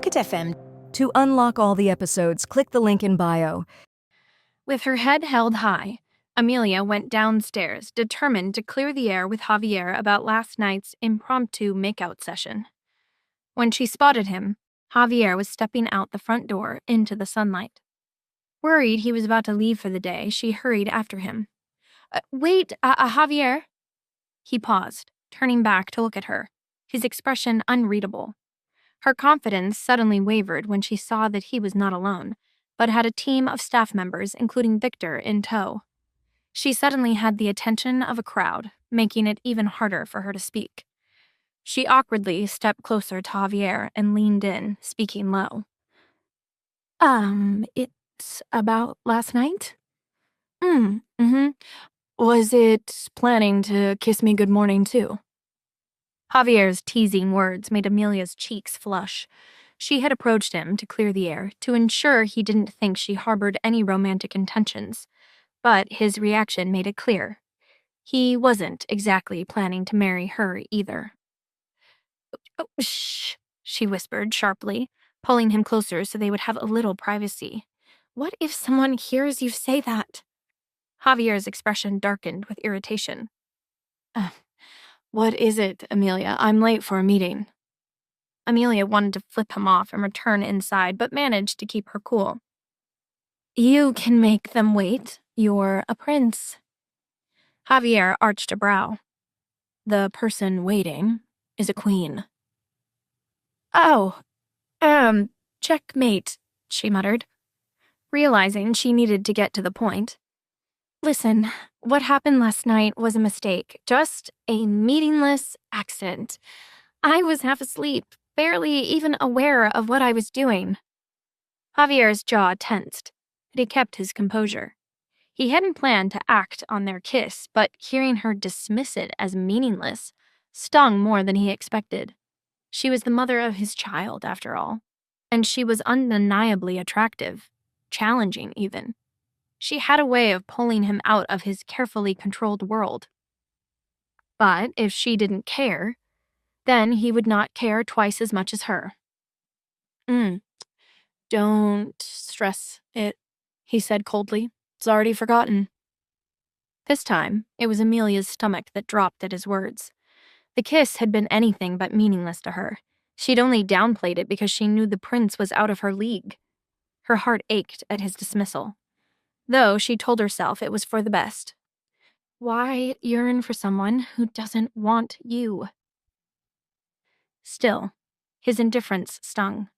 Pocket FM. To unlock all the episodes, click the link in bio. With her head held high, Amelia went downstairs, determined to clear the air with Javier about last night's impromptu makeout session. When she spotted him, Javier was stepping out the front door into the sunlight. Worried he was about to leave for the day, she hurried after him. Wait, Javier. He paused, turning back to look at her, his expression unreadable. Her confidence suddenly wavered when she saw that he was not alone, but had a team of staff members, including Victor, in tow. She suddenly had the attention of a crowd, making it even harder for her to speak. She awkwardly stepped closer to Javier and leaned in, speaking low. It's about last night? Was it planning to kiss me good morning, too? Javier's teasing words made Amelia's cheeks flush. She had approached him to clear the air, to ensure he didn't think she harbored any romantic intentions, but his reaction made it clear. He wasn't exactly planning to marry her either. Oh, shh, she whispered sharply, pulling him closer so they would have a little privacy. What if someone hears you say that? Javier's expression darkened with irritation. What is it, Amelia? I'm late for a meeting. Amelia wanted to flip him off and return inside, but managed to keep her cool. You can make them wait. You're a prince. Javier arched a brow. The person waiting is a queen. Oh, checkmate, she muttered, realizing she needed to get to the point. Listen, what happened last night was a mistake, just a meaningless accident. I was half asleep, barely even aware of what I was doing. Javier's jaw tensed, but he kept his composure. He hadn't planned to act on their kiss, but hearing her dismiss it as meaningless stung more than he expected. She was the mother of his child, after all, and she was undeniably attractive, challenging even. She had a way of pulling him out of his carefully controlled world. But if she didn't care, then he would not care twice as much as her. Don't stress it, he said coldly. It's already forgotten. This time, it was Amelia's stomach that dropped at his words. The kiss had been anything but meaningless to her. She'd only downplayed it because she knew the prince was out of her league. Her heart ached at his dismissal, though she told herself it was for the best. Why yearn for someone who doesn't want you? Still, his indifference stung.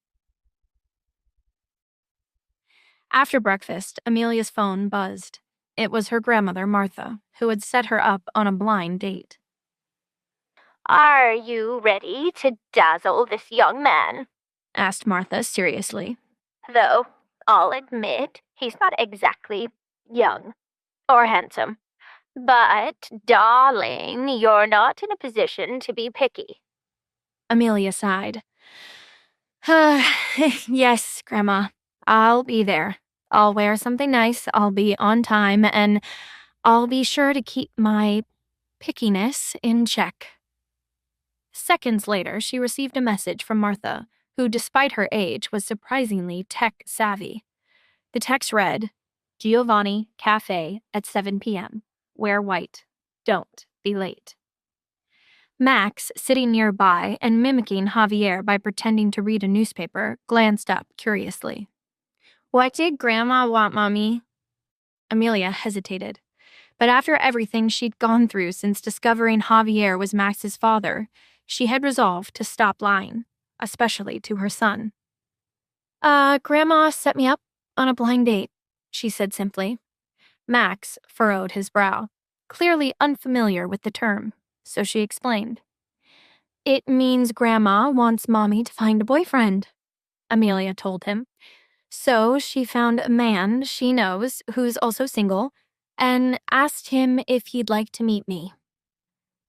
After breakfast, Amelia's phone buzzed. It was her grandmother, Martha, who had set her up on a blind date. Are you ready to dazzle this young man? Asked Martha seriously. Though, I'll admit, he's not exactly young or handsome. But, darling, you're not in a position to be picky. Amelia sighed. Yes, Grandma. I'll be there. I'll wear something nice, I'll be on time, and I'll be sure to keep my pickiness in check. Seconds later, she received a message from Martha, who, despite her age, was surprisingly tech-savvy. The text read, Giovanni Cafe at 7 p.m. Wear white. Don't be late. Max, sitting nearby and mimicking Javier by pretending to read a newspaper, glanced up curiously. What did Grandma want, Mommy? Amelia hesitated. But after everything she'd gone through since discovering Javier was Max's father, she had resolved to stop lying, especially to her son. Grandma set me up on a blind date, she said simply. Max furrowed his brow, clearly unfamiliar with the term, so she explained. It means Grandma wants Mommy to find a boyfriend, Amelia told him. So she found a man she knows who's also single and asked him if he'd like to meet me.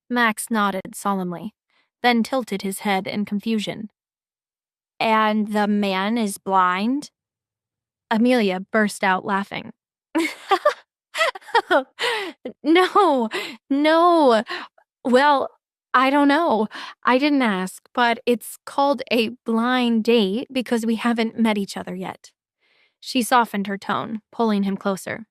Max nodded solemnly, then tilted his head in confusion. And the man is blind? Amelia burst out laughing. No. Well, I don't know. I didn't ask, but it's called a blind date because we haven't met each other yet. She softened her tone, pulling him closer.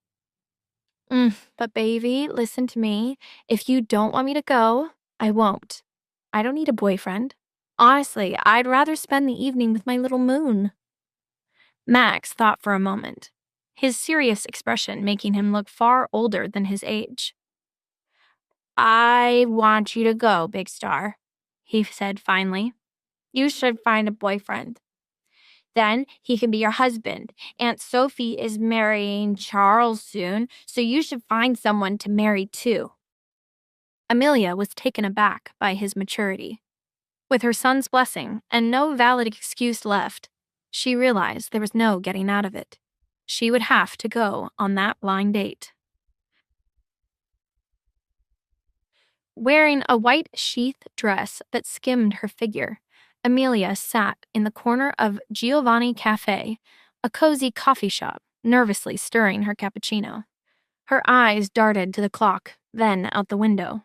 But baby, listen to me. If you don't want me to go, I won't. I don't need a boyfriend. Honestly, I'd rather spend the evening with my little moon. Max thought for a moment, his serious expression making him look far older than his age. I want you to go, Big Star, he said finally. You should find a boyfriend. Then he can be your husband. Aunt Sophie is marrying Charles soon, so you should find someone to marry too. Amelia was taken aback by his maturity. With her son's blessing and no valid excuse left, she realized there was no getting out of it. She would have to go on that blind date. Wearing a white sheath dress that skimmed her figure, Amelia sat in the corner of Giovanni Cafe, a cozy coffee shop, nervously stirring her cappuccino. Her eyes darted to the clock, then out the window.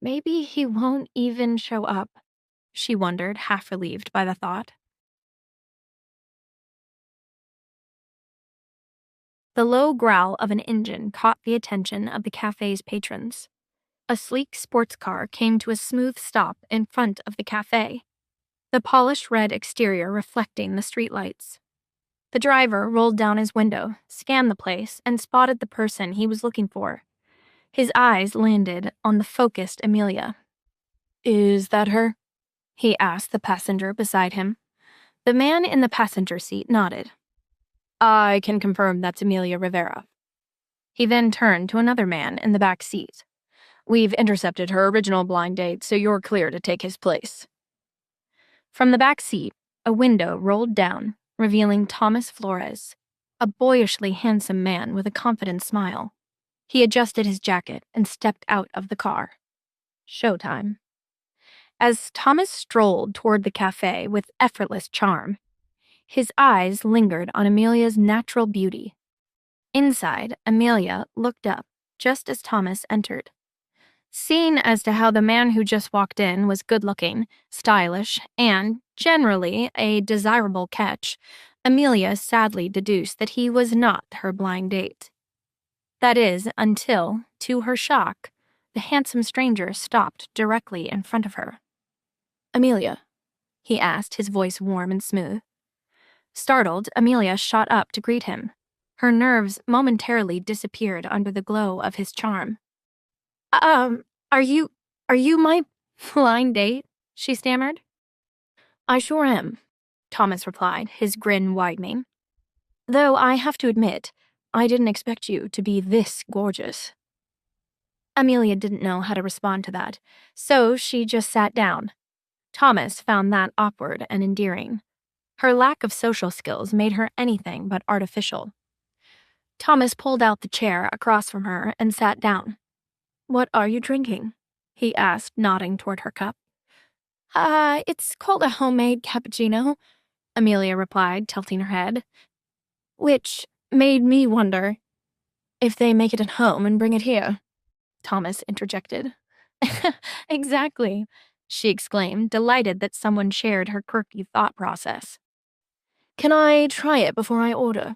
Maybe he won't even show up, she wondered, half relieved by the thought. The low growl of an engine caught the attention of the cafe's patrons. A sleek sports car came to a smooth stop in front of the cafe, the polished red exterior reflecting the streetlights. The driver rolled down his window, scanned the place, and spotted the person he was looking for. His eyes landed on the focused Amelia. Is that her? He asked the passenger beside him. The man in the passenger seat nodded. I can confirm that's Amelia Rivera. He then turned to another man in the back seat. We've intercepted her original blind date, so you're clear to take his place. From the back seat, a window rolled down, revealing Thomas Flores, a boyishly handsome man with a confident smile. He adjusted his jacket and stepped out of the car. Showtime. As Thomas strolled toward the cafe with effortless charm, his eyes lingered on Amelia's natural beauty. Inside, Amelia looked up just as Thomas entered. Seeing as to how the man who just walked in was good-looking, stylish, and, generally, a desirable catch, Amelia sadly deduced that he was not her blind date. That is, until, to her shock, the handsome stranger stopped directly in front of her. Amelia, he asked, his voice warm and smooth. Startled, Amelia shot up to greet him. Her nerves momentarily disappeared under the glow of his charm. Are you my blind date? She stammered. I sure am, Thomas replied, his grin widening. Though I have to admit, I didn't expect you to be this gorgeous. Amelia didn't know how to respond to that, so she just sat down. Thomas found that awkward and endearing. Her lack of social skills made her anything but artificial. Thomas pulled out the chair across from her and sat down. What are you drinking? He asked, nodding toward her cup. It's called a homemade cappuccino, Amelia replied, tilting her head. Which made me wonder if they make it at home and bring it here, Thomas interjected. Exactly, she exclaimed, delighted that someone shared her quirky thought process. Can I try it before I order?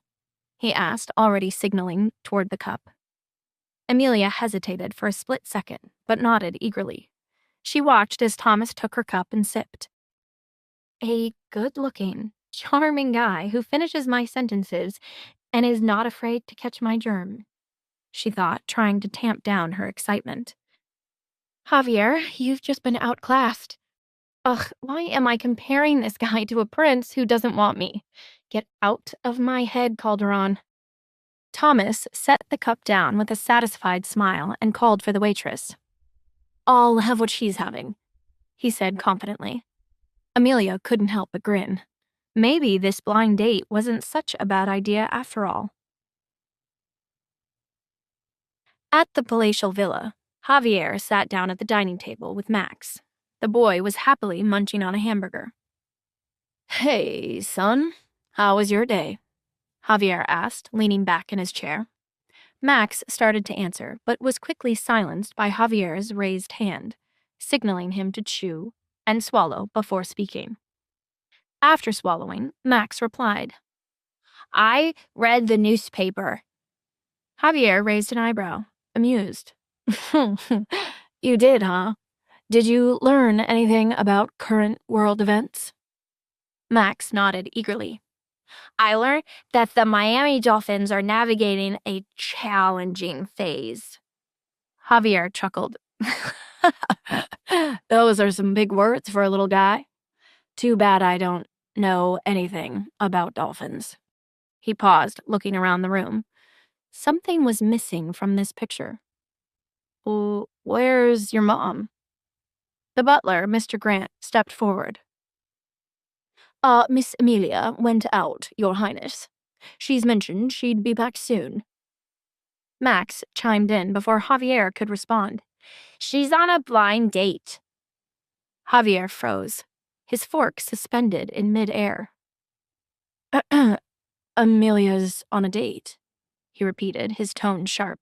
He asked, already signaling toward the cup. Amelia hesitated for a split second, but nodded eagerly. She watched as Thomas took her cup and sipped. A good-looking, charming guy who finishes my sentences and is not afraid to catch my germ, she thought, trying to tamp down her excitement. Javier, you've just been outclassed. Ugh, why am I comparing this guy to a prince who doesn't want me? Get out of my head, Calderon. Thomas set the cup down with a satisfied smile and called for the waitress. I'll have what she's having, he said confidently. Amelia couldn't help but grin. Maybe this blind date wasn't such a bad idea after all. At the palatial villa, Javier sat down at the dining table with Max. The boy was happily munching on a hamburger. Hey, son, how was your day? Javier asked, leaning back in his chair. Max started to answer, but was quickly silenced by Javier's raised hand. signaling him to chew and swallow before speaking. After swallowing, Max replied, "I read the newspaper." Javier raised an eyebrow, amused. "You did, huh? Did you learn anything about current world events?" Max nodded eagerly. "I learned that the Miami Dolphins are navigating a challenging phase." Javier chuckled. "Those are some big words for a little guy. Too bad I don't know anything about dolphins." He paused, looking around the room. Something was missing from this picture. "Where's your mom?" The butler, Mr. Grant, stepped forward. Miss Amelia went out, Your Highness. She's mentioned she'd be back soon." Max chimed in before Javier could respond. "She's on a blind date." Javier froze, his fork suspended in midair. "Amelia's on a date," he repeated, his tone sharp.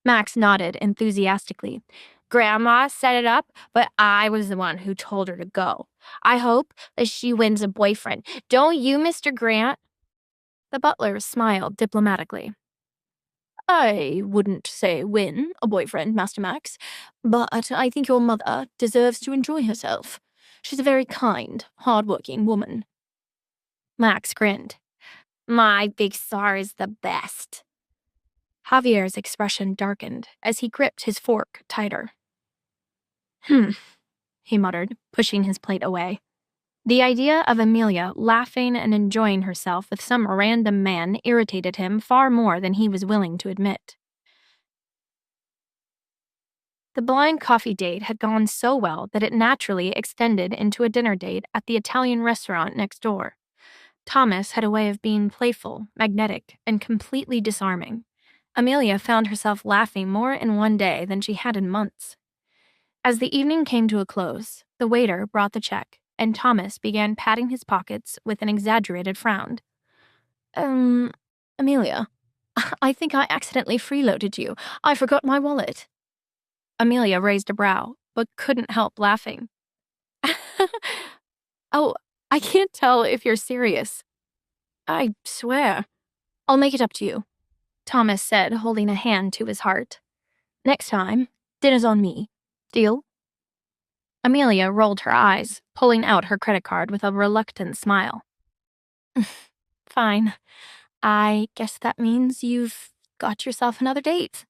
Max nodded enthusiastically. "Grandma set it up, but I was the one who told her to go. I hope that she wins a boyfriend. Don't you, Mr. Grant?" The butler smiled diplomatically. "I wouldn't say win a boyfriend, Master Max, but I think your mother deserves to enjoy herself. She's a very kind, hard-working woman." Max grinned. "My big star is the best." Javier's expression darkened as he gripped his fork tighter. He muttered, pushing his plate away. The idea of Amelia laughing and enjoying herself with some random man irritated him far more than he was willing to admit. The blind coffee date had gone so well that it naturally extended into a dinner date at the Italian restaurant next door. Thomas had a way of being playful, magnetic, and completely disarming. Amelia found herself laughing more in one day than she had in months. As the evening came to a close, the waiter brought the check, and Thomas began patting his pockets with an exaggerated frown. Amelia, I think I accidentally freeloaded you. I forgot my wallet." Amelia raised a brow, but couldn't help laughing. "Oh, I can't tell if you're serious." "I swear." "I'll make it up to you," Thomas said, holding a hand to his heart. "Next time, dinner's on me. Deal?" Amelia rolled her eyes, pulling out her credit card with a reluctant smile. "Fine. I guess that means you've got yourself another date,"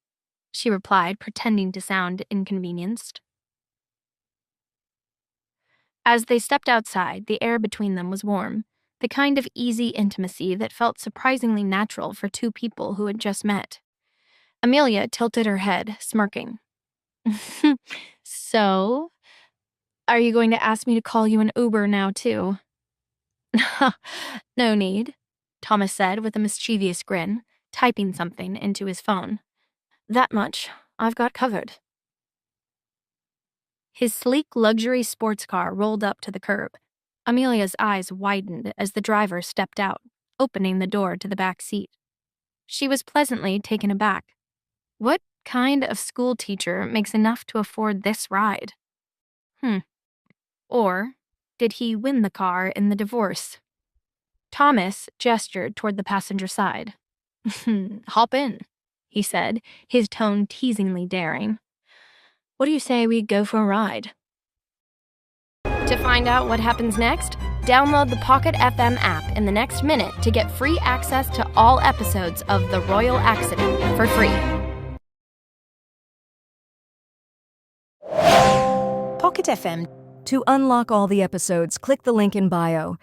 she replied, pretending to sound inconvenienced. As they stepped outside, the air between them was warm, the kind of easy intimacy that felt surprisingly natural for two people who had just met. Amelia tilted her head, smirking. "So, are you going to ask me to call you an Uber now, too?" "No need," Thomas said with a mischievous grin, typing something into his phone. "That much I've got covered." His sleek luxury sports car rolled up to the curb. Amelia's eyes widened as the driver stepped out, opening the door to the back seat. She was pleasantly taken aback. What kind of school teacher makes enough to afford this ride? Or did he win the car in the divorce? Thomas gestured toward the passenger side. "Hop in," he said, his tone teasingly daring. "What do you say we go for a ride?" To find out what happens next, download the Pocket FM app in the next minute to get free access to all episodes of The Royal Accident for free. Pocket FM. To unlock all the episodes, click the link in bio.